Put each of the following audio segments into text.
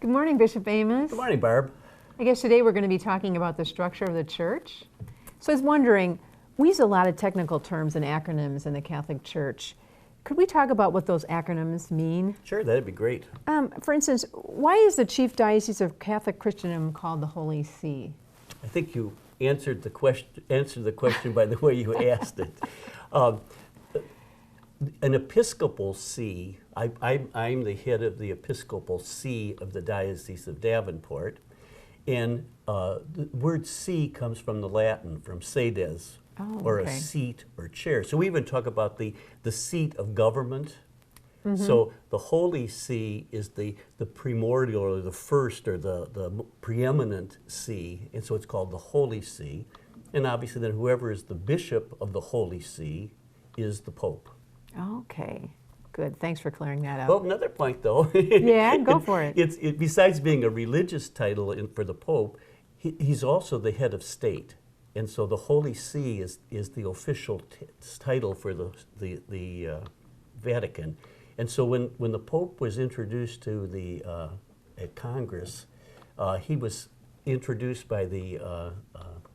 Good morning, Bishop Amos. Good morning, Barb. I guess today we're going to be talking about the structure of the church. So I was wondering, we use a lot of technical terms and acronyms in the Catholic Church. Could we talk about what those acronyms mean? Sure, that'd be great. For instance, why is the Chief Diocese of Catholic Christendom called the Holy See? I think you answered the question by the way you asked it. An Episcopal See, I'm the head of the Episcopal See of the Diocese of Davenport, and the word see comes from the Latin, from sedes, or a seat or chair. So we even talk about the seat of government. Mm-hmm. So the Holy See is the primordial, or the first, or the preeminent see, and so it's called the Holy See. And obviously then whoever is the bishop of the Holy See is the Pope. Okay, good. Thanks for clearing that up. Well, another point though. Yeah, go for it. Besides being a religious title for the Pope, he's also the head of state. And so the Holy See is the official title for the Vatican. And so when the Pope was introduced to the at Congress, he was introduced by the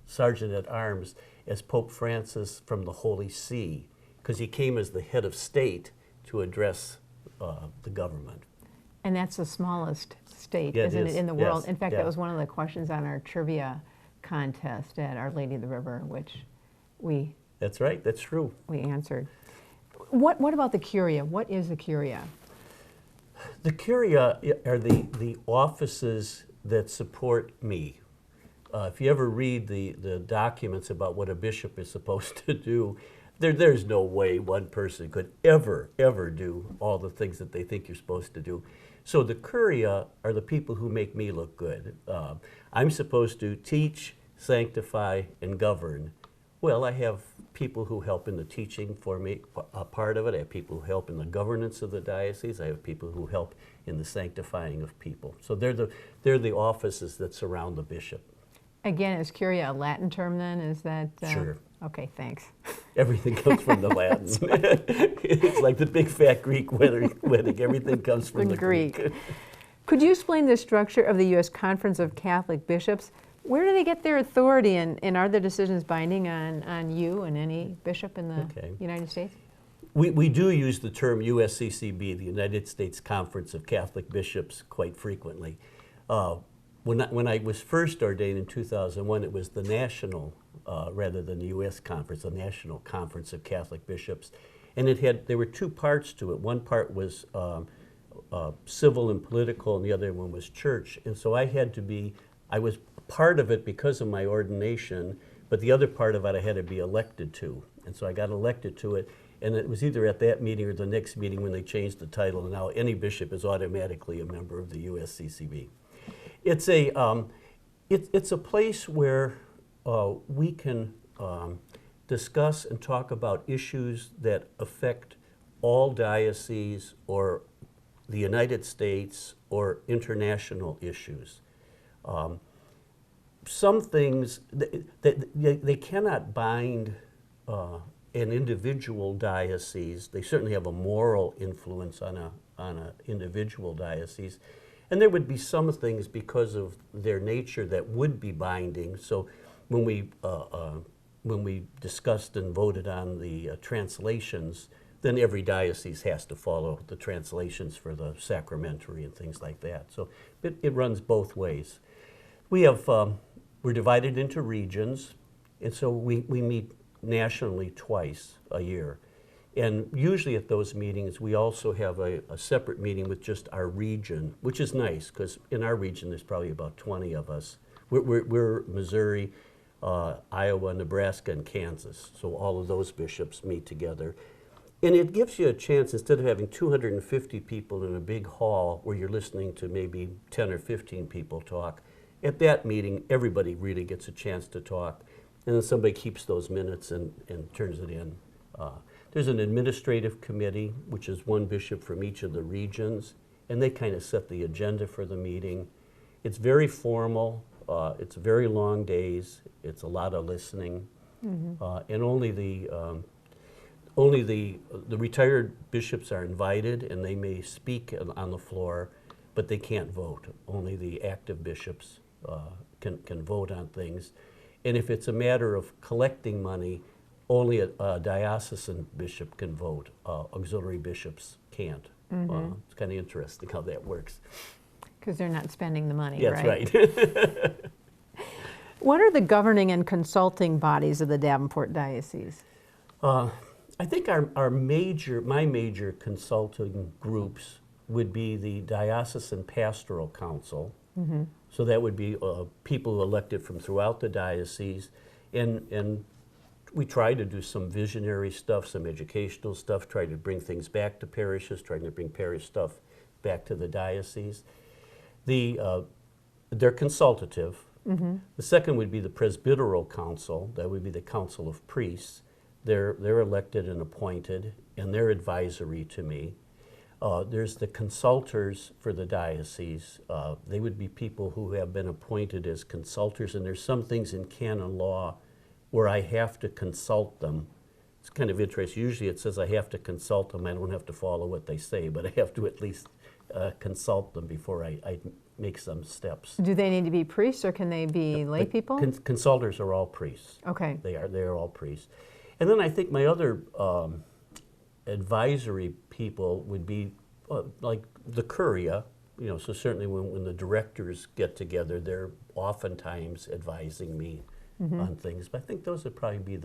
Sergeant at Arms as Pope Francis from the Holy See, because he came as the head of state to address the government. And that's the smallest state, Yeah, isn't it, in the world? Yes. In fact, Yeah. that was one of the questions on our trivia contest at Our Lady of the River, which we That's right, that's true. we answered. What about the Curia? What is the Curia? The Curia are the offices that support me. If you ever read the documents about what a bishop is supposed to do, there's no way one person could ever do all the things that they think you're supposed to do. So the Curia are the people who make me look good. I'm supposed to teach, sanctify, and govern. Well, I have people who help in the teaching for me, a part of it. I have people who help in the governance of the diocese. I have people who help in the sanctifying of people. So they're the offices that surround the bishop. Again, is Curia a Latin term then? Is that? Sure. Okay, thanks. Everything comes from the Latin. It's like the big fat Greek wedding. Everything comes from the Greek. Could you explain the structure of the U.S. Conference of Catholic Bishops? Where do they get their authority, and are their decisions binding on you and any bishop in the United States? We do use the term USCCB, the United States Conference of Catholic Bishops, quite frequently. When I was first ordained in 2001, it was the national, rather than the U.S. Conference, the National Conference of Catholic Bishops. And there were two parts to it. One part was civil and political, and the other one was church. And so I was part of it because of my ordination, but the other part of it I had to be elected to. And so I got elected to it, and it was either at that meeting or the next meeting when they changed the title, and now any bishop is automatically a member of the USCCB. It's a place where we can discuss and talk about issues that affect all dioceses or the United States or international issues. Some things, they cannot bind an individual diocese. They certainly have a moral influence on an individual diocese. And there would be some things because of their nature that would be binding. So when we discussed and voted on the translations, then every diocese has to follow the translations for the sacramentary and things like that. So it runs both ways. We're divided into regions, and so we meet nationally twice a year. And usually at those meetings, we also have a separate meeting with just our region, which is nice, because in our region, there's probably about 20 of us. We're Missouri, Iowa, Nebraska, and Kansas. So all of those bishops meet together. And it gives you a chance, instead of having 250 people in a big hall where you're listening to maybe 10 or 15 people talk, at that meeting, everybody really gets a chance to talk. And then somebody keeps those minutes and turns it in. There's an administrative committee, which is one bishop from each of the regions, and they kind of set the agenda for the meeting. It's very formal. It's very long days. It's a lot of listening. Mm-hmm. And only the retired bishops are invited, and they may speak on the floor. but they can't vote. Only the active bishops can vote on things. And if it's a matter of collecting money, only a diocesan bishop can vote. Auxiliary bishops can't. It's kind of interesting how that works. Because they're not spending the money, That's right? right. What are the governing and consulting bodies of the Davenport Diocese? I think my major consulting groups would be the Diocesan Pastoral Council. So that would be people elected from throughout the diocese. And we try to do some visionary stuff, some educational stuff, try to bring things back to parishes, trying to bring parish stuff back to the diocese. They're consultative. The second would be the Presbyteral Council. That would be the Council of Priests. They're elected and appointed, and they're advisory to me. There's the consultors for the diocese. They would be people who have been appointed as consultors, and there's some things in canon law where I have to consult them. It's kind of interesting. Usually it says I have to consult them. I don't have to follow what they say, but I have to at least consult them before I make some steps. Do they need to be priests or can they be lay people? Consultors are all priests. Okay. They are all priests. And then I think my other advisory people would be like the Curia, so certainly when the directors get together, they're oftentimes advising me on things. But I think those would probably be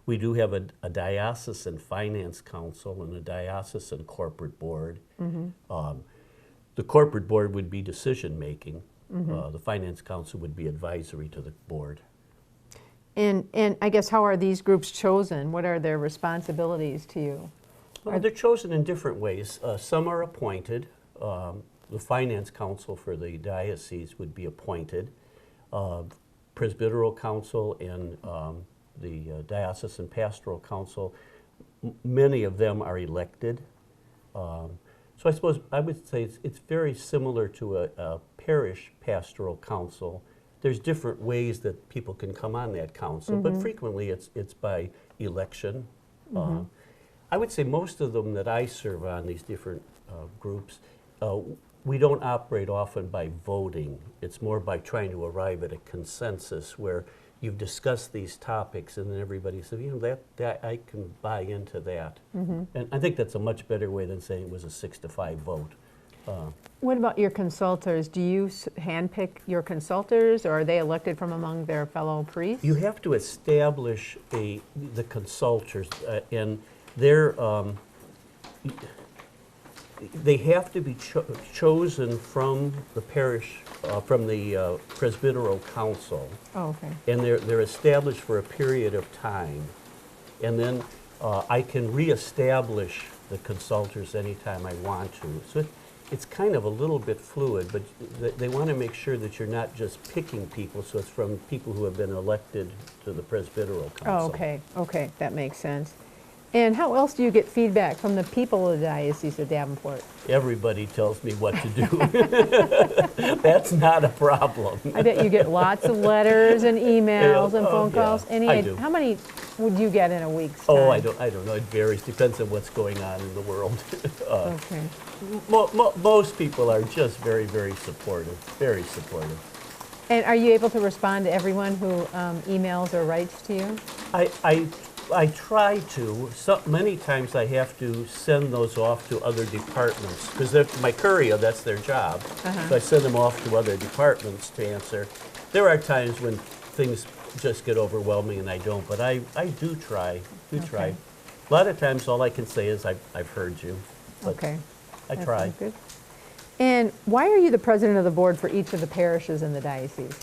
we do have a diocesan finance council and a diocesan corporate board. The corporate board would be decision making. The finance council would be advisory to the board. And I guess how are these groups chosen? What are their responsibilities to you? Well, they're chosen in different ways. Some are appointed. The finance council for the diocese would be appointed. Presbyteral council and the diocesan pastoral council, many of them are elected. So I suppose I would say it's very similar to a parish pastoral council. There's different ways that people can come on that council, but frequently it's by election. I would say most of them that I serve on, these different groups, we don't operate often by voting. It's more by trying to arrive at a consensus where you've discussed these topics and then everybody says, that I can buy into that. And I think that's a much better way than saying it was a 6-5 vote. What about your consultors? Do you handpick your consultors, or are they elected from among their fellow priests? You have to establish the consultors, and they're they have to be chosen from the parish, from the presbyteral council. Oh, okay. And they're established for a period of time, and then I can reestablish the consultors anytime I want to. So it's kind of a little bit fluid, but they want to make sure that you're not just picking people, so it's from people who have been elected to the presbyteral council. Oh, okay, that makes sense. And how else do you get feedback from the people of the Diocese of Davenport? Everybody tells me what to do. That's not a problem. I bet you get lots of letters and emails and phone calls. Yeah, I do. How many would you get in a week's time? Oh, I don't know. It varies. Depends on what's going on in the world. Okay. Most people are just very, very supportive. Very supportive. And are you able to respond to everyone who emails or writes to you? I try to. Many times I have to send those off to other departments because my Curia, that's their job. So I send them off to other departments to answer. There are times when things just get overwhelming and I don't, but I do try. A lot of times all I can say is I've heard you. But Okay. I That try. sounds good. And why are you the president of the board for each of the parishes in the diocese?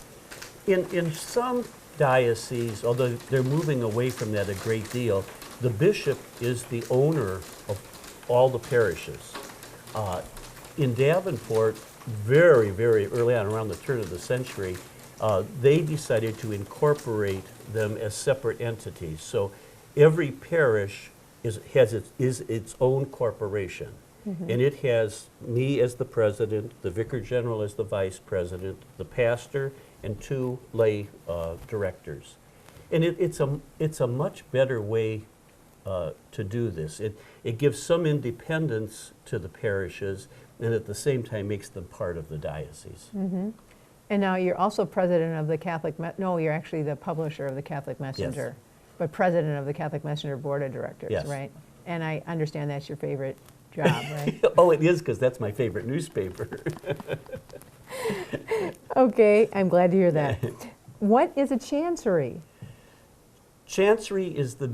In some dioceses, although they're moving away from that a great deal, the bishop is the owner of all the parishes. In Davenport, very, very early on, around the turn of the century, they decided to incorporate them as separate entities. So every parish is its own corporation. And it has me as the president, the vicar general as the vice president, the pastor, and 2 lay directors. And it's a much better way to do this. It gives some independence to the parishes, and at the same time makes them part of the diocese. And now you're also president of the no, you're actually the publisher of the Catholic Messenger, but president of the Catholic Messenger Board of Directors, Yes. right? And I understand that's your favorite job, right? Oh, it is, because that's my favorite newspaper. Okay, I'm glad to hear that. What is a chancery? Chancery is the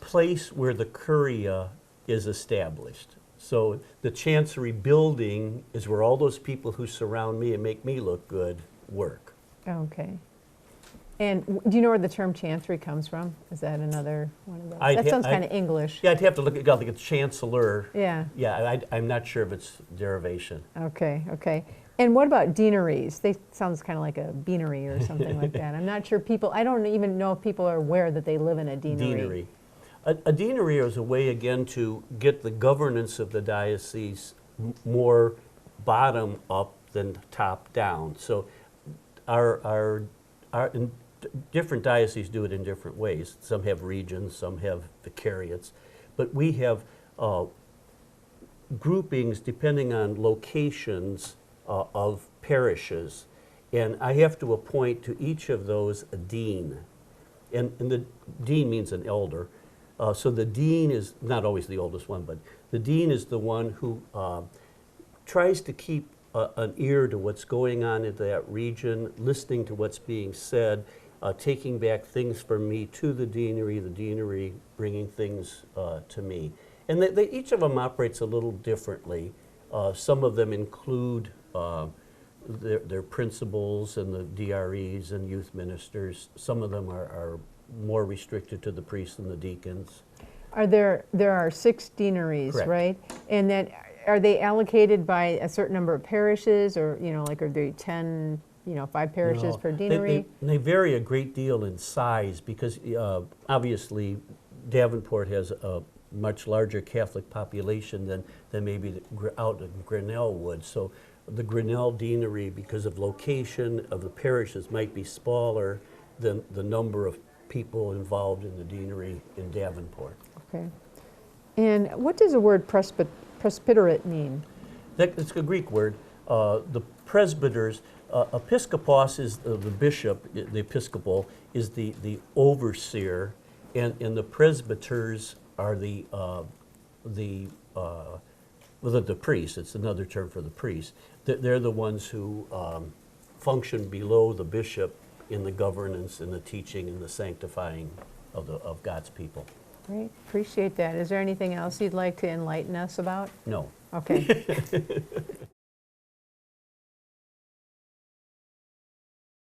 place where the Curia is established. So the Chancery building is where all those people who surround me and make me look good work. Okay. And do you know where the term chancery comes from? Is that another one of those? I'd That ha- sounds I'd- kind of English. Yeah, I'd have to look at like a chancellor. Yeah. Yeah, I'm not sure of its derivation. Okay, okay. And what about deaneries? They sounds kind of like a beanery or something like that. I'm not sure people, I don't even know if people are aware that they live in a deanery. Deanery. A deanery is a way, again, to get the governance of the diocese more bottom up than top down. So in different dioceses do it in different ways. Some have regions, some have vicariates, but we have groupings depending on locations of parishes, and I have to appoint to each of those a dean, and the dean means an elder. So the dean is not always the oldest one, but the dean is the one who tries to keep an ear to what's going on in that region, listening to what's being said, taking back things from me to the deanery bringing things to me. And each of them operates a little differently. Some of them include their principals and the DREs and youth ministers. Some of them are more restricted to the priests and the deacons. There are 6 deaneries, Correct. right? And then are they allocated by a certain number of parishes, or like are there 10, 5 parishes No, per deanery? They vary a great deal in size because obviously Davenport has a much larger Catholic population than maybe out in Grinnell would. So the Grinnell deanery, because of location of the parishes, might be smaller than the number of people involved in the deanery in Davenport. Okay. And what does the word presbyterate mean? It's a Greek word. The presbyters, episkopos is the bishop, the episcopal is the overseer, and the presbyters are the priests. It's another term for the priest. They're the ones who function below the bishop in the governance and the teaching and the sanctifying of God's people. Great, appreciate that. Is there anything else you'd like to enlighten us about? No. Okay.